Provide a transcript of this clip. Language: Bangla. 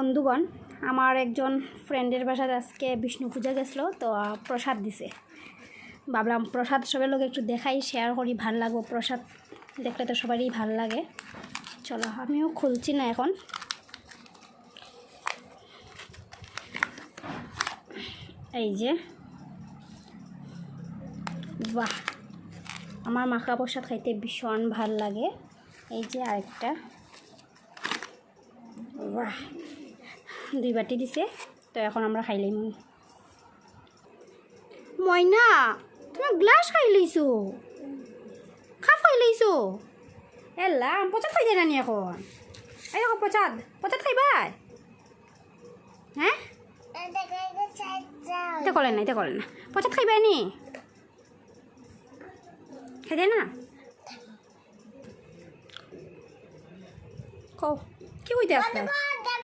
বন্ধুগণ, আমার একজন ফ্রেন্ডের বাসায় আজকে বিষ্ণু পূজা গেছিলো, তো প্রসাদ দিছে। ভাবলাম প্রসাদ সবার লোক একটু দেখাই, শেয়ার করি, ভাল লাগবো। প্রসাদ দেখলে তো সবারই ভাল লাগে। চলো, আমিও খুলছি না এখন। এই যে, বাহ, আমার মাখা প্রসাদ খাইতে ভীষণ ভাল লাগে। এই যে আরেকটা, বাহ, 2 বাটি দিছে। তো এখন আমরা খাইলাম। ময়না, তুমি গ্লাস খাই লইছো, খাপ খাই লইছো। এলা প্রচাদ খাই না নি এখন? এই এখন প্রচাদ খাইবা? হ্যাঁ, এটা করেন না, প্রচাদ খাইবা নি? খাইতে না? কও কি কইতে আসলে?